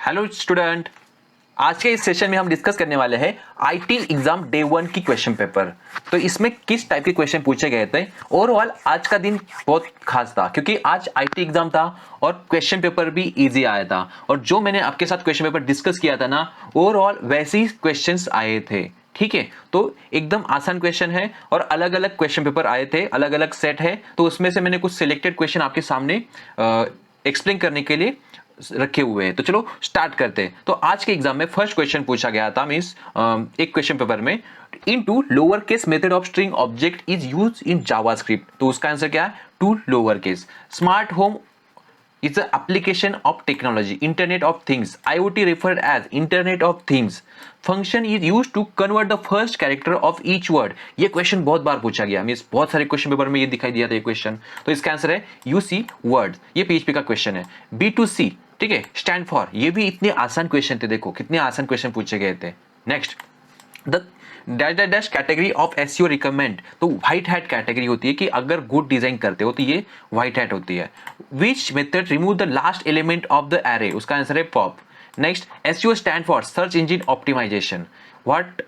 Hello student, आज के इस सेशन में हम डिस्कस करने वाले हैं आईटी एग्जाम डे 1 की क्वेश्चन पेपर। तो इसमें किस टाइप के क्वेश्चन पूछे गए थे। ओवरऑल आज का दिन बहुत खास था क्योंकि आज आईटी एग्जाम था और क्वेश्चन पेपर भी इजी आया था। और जो मैंने आपके साथ क्वेश्चन पेपर डिस्कस किया था ना, ओवरऑल वैसे ही क्वेश्चंस आए थे। ठीक है, तो एकदम आसान क्वेश्चन है और अलग अलग क्वेश्चन पेपर आए थे, अलग अलग सेट है। तो उसमें से मैंने कुछ सिलेक्टेड क्वेश्चन आपके सामने एक्सप्लेन करने के लिए रखे हुए हैं। तो चलो स्टार्ट करते हैं। तो आज के एग्जाम में फर्स्ट क्वेश्चन पूछा गया था मींस एक क्वेश्चन पेपर में, into lower case method of string object is used in JavaScript. तो उसका आंसर क्या है? To lower case. Smart home is the application of technology, internet of things. IoT referred as internet of things. Function is used to convert the first character of each word. ये question बहुत बार पूछा गया, means बहुत सारे question paper में ये दिखाई दिया था ये क्वेश्चन। तो इसका आंसर है यूसी वर्ड। ये पीएचपी का क्वेश्चन है। B2C, ठीक है, स्टैंड फॉर। ये भी इतने आसान क्वेश्चन थे, देखो कितने आसान क्वेश्चन पूछे गए थे। Next, the dash dash dash category of SEO recommend. तो व्हाइट हैट कैटेगरी होती है कि अगर गुड डिजाइन करते हो तो ये व्हाइट हैट होती है। Which method remove the last element of the array? उसका आंसर है pop. Next, SEO stand for search engine optimisation. What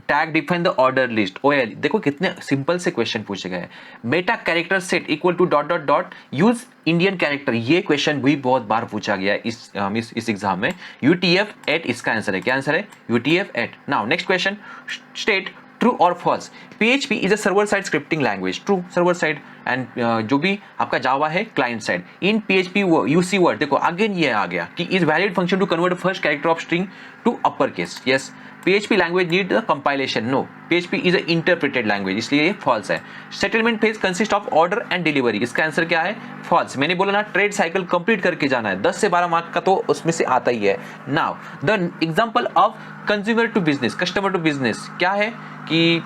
tag define the order list? OL. देखो कितने सिंपल से क्वेश्चन पूछे गए। Meta character set equal to dot dot dot use Indian character. ये question भी बहुत बार पूछा गया इस एग्जाम में। यूटीएफ एट इसका आंसर है। क्या आंसर है? UTF eight. Now next question, state true और false. PHP is a server side scripting language. True, server side. And जो भी आपका जावा है client side. In PHP UC word, देखो अगेन ये आ गया कि is valid function to convert first character of string to upper case. Yes. PHP language need the compilation. No, PHP is a interpreted language, इसलिए ये false है। Settlement phase consist of order and delivery. इसका answer क्या है? False. मैंने बोला ना trade cycle complete करके जाना है। 10 से 12 मार्क का तो उसमें से आता ही है। Now the example of consumer to business, customer to business क्या है कि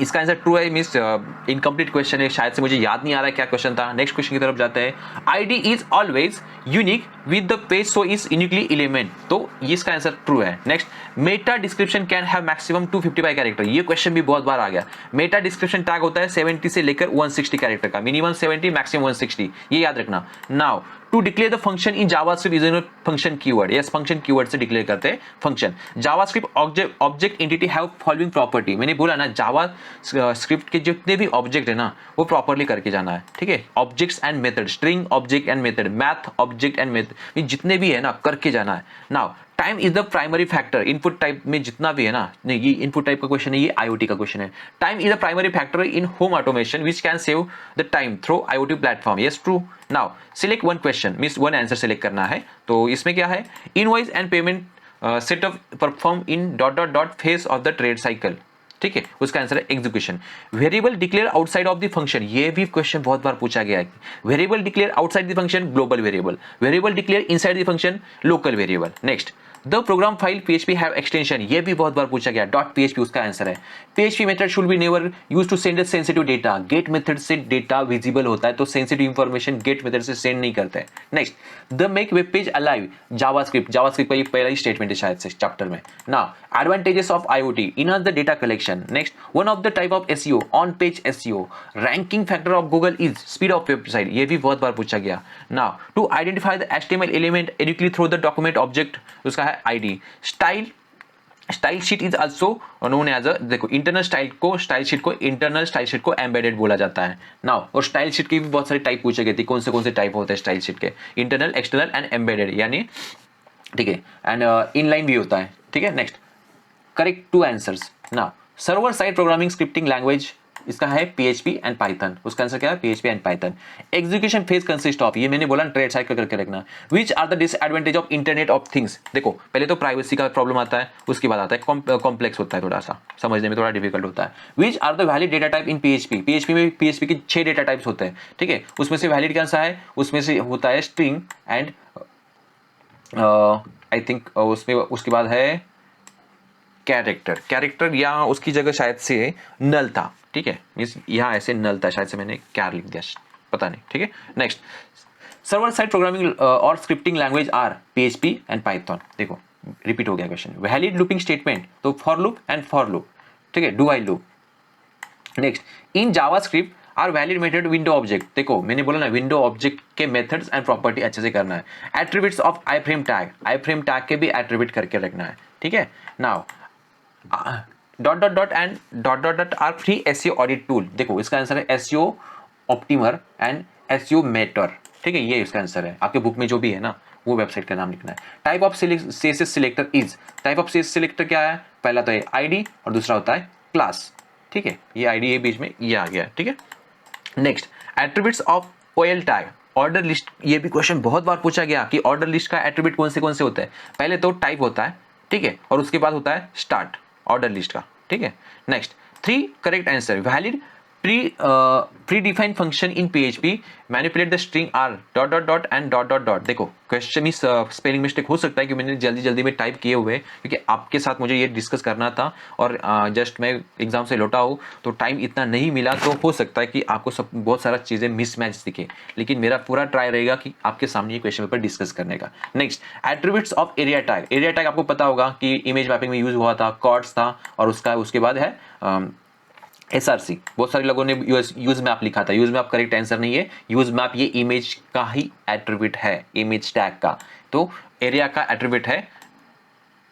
इसका आंसर ट्रू है। मिस इनकम्प्लीट क्वेश्चन है, शायद से मुझे याद नहीं आ रहा है क्या क्वेश्चन था। नेक्स्ट क्वेश्चन की तरफ जाते हैं। ID is always unique with the page so is uniquely element. तो इसका आंसर ट्रू है। Next, Meta description can have maximum 255 character. ये क्वेश्चन भी बहुत बार आ गया। मेटा डिस्क्रिप्शन टैग होता है 70 से लेकर 160 कैरेक्टर का, मिनिमम 70 मैक्सिमम 160, ये याद रखना। Now to declare the function in JavaScript using function keyword. Yes, function keyword से डिक्लेयर करते हैं function. JavaScript object entity have following property. मैंने बोला ना जावा स्क्रिप्ट के जितने भी ऑब्जेक्ट है ना वो प्रॉपर्ली करके जाना है। ठीक है, objects and method, string object and method, math object and method, जितने भी है ना करके जाना है। Now time is the primary factor. Input type में जितना भी है ना, नहीं ये इनपुट टाइप का क्वेश्चन है, ये आईओटी का क्वेश्चन है। Time is the primary factor in home automation which can save the time through IoT platform. Yes, true. Now select one question, means one answer select करना है। तो इसमें क्या है? Invoice and payment set of perform in dot dot dot phase of the trade cycle. ठीक है, उसका answer है execution. Variable declare outside of the function. ये भी क्वेश्चन बहुत बार पूछा गया है। Variable declare outside the function, global variable. Variable declare inside the function, local variable. Next, the program file PHP have extension. ये भी बहुत बार पूछा गया। .php उसका आंसर है। PHP method should be never use to send sensitive data. Get method से data visible होता है तो सेंसिटिव इंफॉर्मेशन गेट मेथड से सेंड नहीं करते हैं। Next, the make web page alive. JavaScript का ये पहला ही स्टेटमेंट है शायद से चैप्टर में। Now advantages of IoT, enhance the data collection. Next, one of the type of SEO, on page SEO। Ranking factor of Google is speed of website. ये भी बहुत बार पूछा गया। Now to identify the HTML element uniquely through the document object, उसका है ID। Style sheet is also known as a, देखो internal style sheet को एम्बेडेड बोला जाता है। नाउ और स्टाइल शीट की भी बहुत सारे टाइप पूछे गए थे। कौन से टाइप होते हैं स्टाइल शीट के? इंटरनल, एक्सटर्नल एंड एम्बेडेड, यानी ठीक है, एंड इनलाइन भी होता है। ठीक है, next, correct two answers. Now server side programming scripting language, इसका है PHP एंड पाइथन। उसका आंसर क्या है? PHP and python. Execution phase consist of, ये मैंने बोला ट्रेड साइकिल करके रखना। Which are the disadvantage of internet of things? देखो पहले तो प्राइवेसी का प्रॉब्लम आता है, उसके बाद आता है कॉम्प्लेक्स होता है, थोड़ा सा समझने में थोड़ा डिफिकल्ट होता है। Which are the valid data type in PHP में PHP के 6 डेटा टाइप्स होते हैं। ठीक है, उसमें से वैलिड कौन सा है? उसमें से होता है स्ट्रिंग एंड आई थिंक उसमें उसके बाद है कैरेक्टर या उसकी जगह शायद से नल था। ठीक है, मींस यहाँ ऐसे नल था, शायद से मैंने क्या लिख दिया पता नहीं। ठीक है, नेक्स्ट, सर्वर साइड प्रोग्रामिंग और scripting language are PHP and python. देखो रिपीट हो गया क्वेश्चन। वैलिड लूपिंग स्टेटमेंट, तो for loop and for loop. ठीक है, do while loop. Next, in JavaScript are valid method window object, देखो मैंने बोला ना विंडो ऑब्जेक्ट के मेथड्स एंड प्रॉपर्टी अच्छे से करना है। Attributes of iframe tag के भी एट्रीब्यूट करके रखना है, ठीक है। Now dot dot dot and dot dot dot are free SEO audit tool, देखो इसका आंसर है एसईओ ऑप्टिमर एंड एसईओ मेटर, ठीक है, ये इसका आंसर है। आपके बुक में जो भी है ना वो वेबसाइट का नाम लिखना है। Type of CSS selector is, type of CSS selector क्या है, पहला तो है आईडी और दूसरा होता है क्लास, ठीक है, ये आईडी ये बीच में ये आ गया, ठीक है। Next attributes of OL tag, order list, ये भी क्वेश्चन बहुत बार पूछा गया कि ऑर्डर लिस्ट का एट्रीब्यूट कौन से होते हैं। पहले तो टाइप होता है, ठीक है, और उसके बाद होता है स्टार्ट ऑर्डर लिस्ट का, ठीक है। Next 3 correct answer, valid pre defined function in PHP manipulate the string R dot dot dot and dot dot dot. देखो क्वेश्चन इस स्पेलिंग मिस्टेक हो सकता है कि मैंने जल्दी में टाइप किए हुए, क्योंकि आपके साथ मुझे ये डिस्कस करना था और जस्ट मैं एग्जाम से लौटा हूँ तो टाइम इतना नहीं मिला, तो हो सकता है कि आपको सब बहुत सारा चीज़ें मिसमैच दिखे, लेकिन मेरा पूरा ट्राई रहेगा कि आपके सामने ये क्वेश्चन पेपर डिस्कस करने का। Next attributes of area tag, area tag आपको पता होगा कि इमेज मैपिंग में यूज हुआ था, कॉर्ड्स था, और उसके बाद है SRC। बहुत सारे लोगों ने यूज मैप लिखा था, यूज मैप करेक्ट आंसर नहीं है, यूज मैप ये इमेज का ही एट्रीब्यूट है, इमेज टैग का। तो एरिया का एट्रीब्यूट है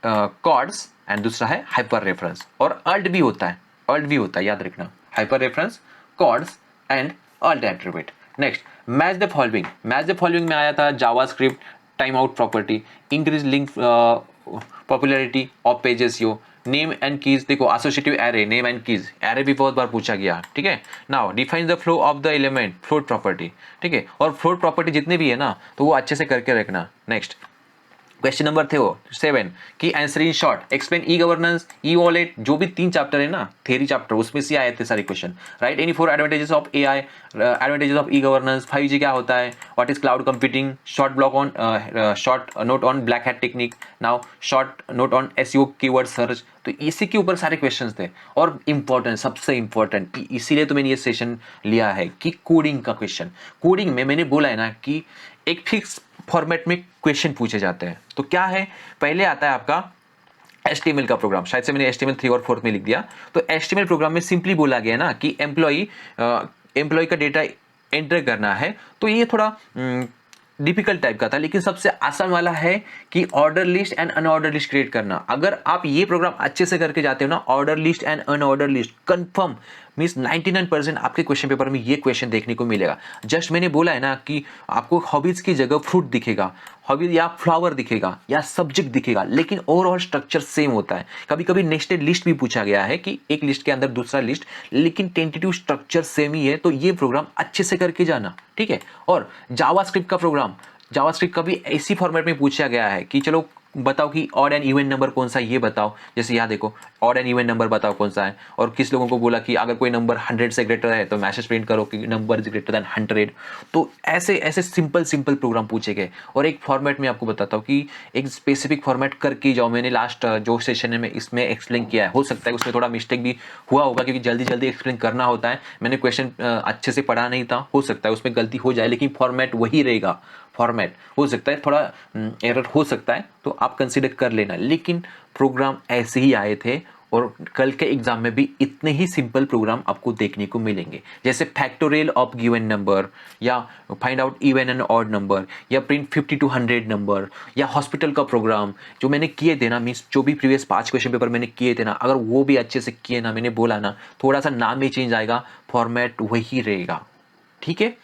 कॉर्ड्स एंड दूसरा है हाइपर रेफरेंस, और अल्ट भी होता है, याद रखना, hyper reference, coords and alt attribute. Next match the following में आया था JavaScript time out property, increase link popularity of pages, यो नेम एंड कीज, देखो associative array, name and keys, array भी बहुत बार पूछा गया, ठीक है। Now define the flow of the element, float property, ठीक है, और फ्लोट प्रॉपर्टी जितने भी है ना तो वो अच्छे से करके रखना। नेक्स्ट क्वेश्चन नंबर थे वो 7 कि answer in short explain e governance, e wallet, जो भी 3 चैप्टर है ना थ्योरी चैप्टर, उसमें से आए थे सारे question. Right any 4 advantages of AI, advantages of e governance, 5G क्या होता है, what is cloud computing, short note on black hat technique, now short note on SEO keyword search. तो इसी के ऊपर सारे क्वेश्चंस थे, और इंपॉर्टेंट, सबसे इंपॉर्टेंट, इसीलिए तो मैंने ये सेशन लिया है कि कोडिंग का क्वेश्चन। कोडिंग में मैंने बोला है ना कि एक फिक्स फॉर्मेट में क्वेश्चन पूछे जाते हैं। तो क्या है, पहले आता है आपका HTML का प्रोग्राम, शायद से मैंने HTML 3 और 4 में लिख दिया। तो HTML प्रोग्राम में सिंपली बोला गया ना कि एम्प्लॉय का डेटा एंटर करना है, तो ये थोड़ा डिफिकल्ट टाइप का था, लेकिन सबसे आसान वाला है कि order list and unordered list create करना। अगर आप ये प्रोग्राम अच्छे से करके जाते हो ना, order list and unordered list confirm means 99% आपके क्वेश्चन पेपर में ये क्वेश्चन देखने को मिलेगा। जस्ट मैंने बोला है ना कि आपको हॉबीज की जगह फ्रूट दिखेगा, हॉबीज या फ्लावर दिखेगा या सब्जेक्ट दिखेगा, लेकिन ओवरऑल स्ट्रक्चर सेम होता है। कभी कभी नेस्टेड लिस्ट भी पूछा गया है कि एक लिस्ट के अंदर दूसरा लिस्ट, लेकिन टेंटेटिव स्ट्रक्चर सेम ही है। तो ये प्रोग्राम अच्छे से करके जाना, ठीक है। और जावास्क्रिप्ट का प्रोग्राम, जावास्क्रिप्ट का भी ऐसी फॉर्मेट में पूछा गया है कि चलो बताओ कि ऑड एंड इवन नंबर कौन सा है, ये बताओ। जैसे यहाँ देखो ऑड एंड इवन नंबर बताओ कौन सा है, और किस लोगों को बोला कि अगर कोई नंबर 100 से ग्रेटर है तो मैसेज प्रिंट करो कि नंबर इज ग्रेटर देन 100। तो ऐसे ऐसे सिंपल प्रोग्राम पूछे गए, और एक फॉर्मेट में आपको बताता हूँ कि एक स्पेसिफिक फॉर्मेट करके जाओ। मैंने लास्ट जो सेशन में इसमें एक्सप्लेन किया है, हो सकता है उसमें थोड़ा मिस्टेक भी हुआ होगा क्योंकि जल्दी एक्सप्लेन करना होता है, मैंने क्वेश्चन अच्छे से पढ़ा नहीं था, हो सकता है उसमें गलती हो जाए, लेकिन फॉर्मेट वही रहेगा। फॉर्मेट हो सकता है थोड़ा एरर हो सकता है, तो आप कंसीडर कर लेना, लेकिन प्रोग्राम ऐसे ही आए थे, और कल के एग्जाम में भी इतने ही सिंपल प्रोग्राम आपको देखने को मिलेंगे, जैसे फैक्टोरियल ऑफ गिवन नंबर, या find out even and odd number, या प्रिंट 50 to 100 नंबर, या हॉस्पिटल का प्रोग्राम जो मैंने किए थे ना, मीन्स जो भी प्रीवियस 5 क्वेश्चन पेपर मैंने किए थे ना, अगर वो भी अच्छे से किए ना, मैंने बोला ना थोड़ा सा नाम ही चेंज आएगा, फॉर्मेट वही रहेगा, ठीक है।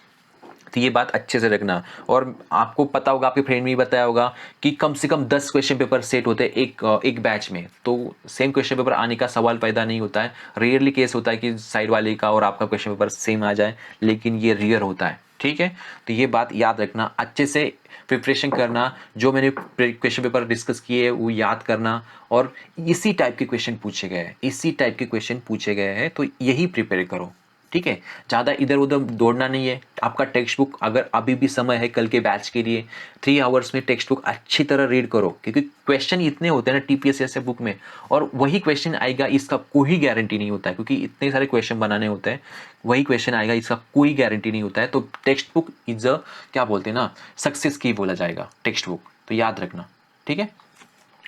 तो ये बात अच्छे से रखना। और आपको पता होगा, आपके फ्रेंड ने भी बताया होगा कि कम से कम 10 क्वेश्चन पेपर सेट होते हैं एक बैच में, तो सेम क्वेश्चन पेपर आने का सवाल पैदा नहीं होता है। रेयरली केस होता है कि साइड वाले का और आपका क्वेश्चन पेपर सेम आ जाए, लेकिन ये रेयर होता है, ठीक है। तो ये बात याद रखना, अच्छे से प्रिपरेशन करना, जो मैंने क्वेश्चन पेपर डिस्कस किए वो याद करना, और इसी टाइप के क्वेश्चन पूछे गए हैं, तो यही प्रिपेयर करो, ठीक है। ज़्यादा इधर उधर दौड़ना नहीं है। आपका टेक्स्ट बुक, अगर अभी भी समय है कल के बैच के लिए, 3 आवर्स में टेक्स्ट बुक अच्छी तरह रीड करो, क्योंकि क्वेश्चन इतने होते हैं ना TPS जैसे बुक में, और वही क्वेश्चन आएगा इसका कोई गारंटी नहीं होता है, क्योंकि इतने सारे क्वेश्चन बनाने होते हैं, वही क्वेश्चन आएगा इसका कोई गारंटी नहीं होता है। तो टेक्स्ट बुक इज अ क्या बोलते हैं ना, सक्सेस की बोला जाएगा टेक्स्ट बुक, तो याद रखना, ठीक है।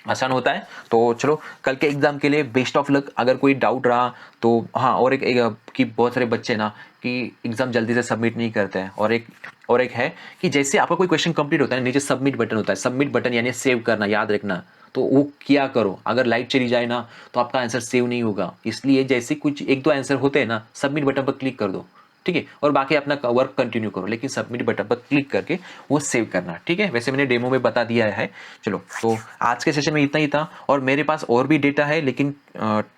आसान होता है। तो चलो कल के एग्जाम के लिए बेस्ट ऑफ लक। अगर कोई डाउट रहा तो हाँ, और कि बहुत सारे बच्चे ना कि एग्जाम जल्दी से सबमिट नहीं करते हैं, और एक है कि जैसे आपका कोई क्वेश्चन कंप्लीट होता है नीचे सबमिट बटन होता है, सबमिट बटन यानी सेव करना, याद रखना। तो वो किया करो, अगर लाइट चली जाए ना तो आपका आंसर सेव नहीं होगा, इसलिए जैसे कुछ एक दो आंसर होते हैं ना, सबमिट बटन पर क्लिक कर दो, ठीक है, और बाकी अपना वर्क कंटिन्यू करो, लेकिन सबमिट बटन पर क्लिक करके वो सेव करना, ठीक है। वैसे मैंने डेमो में बता दिया है। चलो तो आज के सेशन में इतना ही था, और मेरे पास और भी डेटा है, लेकिन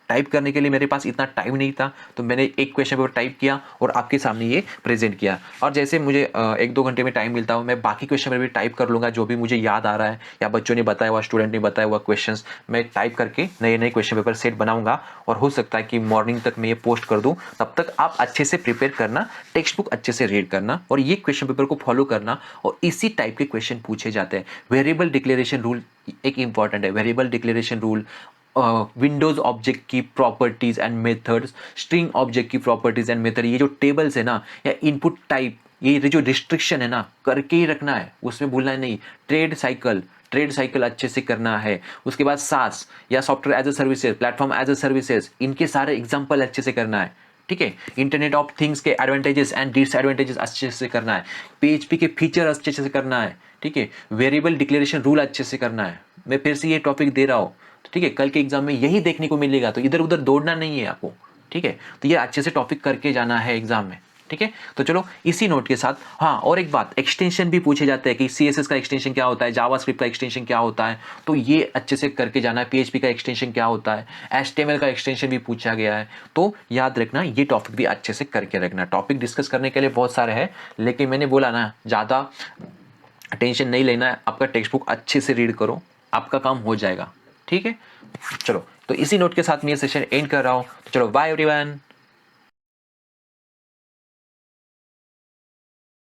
टाइप करने के लिए मेरे पास इतना टाइम नहीं था, तो मैंने एक क्वेश्चन पेपर टाइप किया और आपके सामने ये प्रेजेंट किया। और जैसे मुझे 1-2 घंटे में टाइम मिलता हो, मैं बाकी क्वेश्चन पेपर भी टाइप कर लूँगा, जो भी मुझे याद आ रहा है या बच्चों ने बताया हुआ, स्टूडेंट ने बताया हुआ क्वेश्चंस मैं टाइप करके नए नए क्वेश्चन पेपर सेट बनाऊंगा, और हो सकता है कि मॉर्निंग तक मैं ये पोस्ट कर दूं। तब तक आप अच्छे से प्रिपेयर करना, टेक्स्ट बुक अच्छे से रीड करना, और ये क्वेश्चन पेपर को फॉलो करना, और इसी टाइप के क्वेश्चन पूछे जाते हैं। वेरिएबल डिक्लेरेशन रूल एक इंपॉर्टेंट है। Variable declaration rule, windows object की properties and methods, string object की प्रॉपर्टीज एंड मेथड, ये जो टेबल्स है ना, या इनपुट टाइप, ये जो रिस्ट्रिक्शन है ना, करके ही रखना है, उसमें भूलना नहीं। ट्रेड साइकिल अच्छे से करना है। उसके बाद सास या software as a services, platform as a services, इनके सारे एग्जांपल अच्छे से करना है, ठीक है। इंटरनेट ऑफ थिंग्स के एडवांटेजेस एंड डिसएडवांटेजेस अच्छे से करना है। पीएचपी के फीचर अच्छे से करना है, ठीक है। वेरिएबल डिक्लेरेशन रूल अच्छे से करना है। मैं फिर से ये टॉपिक दे रहा हूँ, ठीक है, कल के एग्जाम में यही देखने को मिलेगा, तो इधर उधर दौड़ना नहीं है आपको, ठीक है। तो ये अच्छे से टॉपिक करके जाना है एग्जाम में, ठीक है। तो चलो इसी नोट के साथ, हाँ और एक बात, एक्सटेंशन भी पूछे जाते हैं कि सीएसएस का एक्सटेंशन क्या होता है, जावास्क्रिप्ट का एक्सटेंशन क्या होता है, तो ये अच्छे से करके जाना है। पीएचपी का एक्सटेंशन क्या होता है, एचटीएमएल का एक्सटेंशन भी पूछा गया है, तो याद रखना ये टॉपिक भी अच्छे से करके रखना। टॉपिक डिस्कस करने के लिए बहुत सारे हैं, लेकिन मैंने बोला ना, ज़्यादा टेंशन नहीं लेना है, आपका टेक्स्ट बुक अच्छे से रीड करो, आपका काम हो जाएगा, ठीक है। चलो तो इसी नोट के साथ मैं ये सेशन एंड कर रहा हूँ। तो चलो बाय एवरीवन।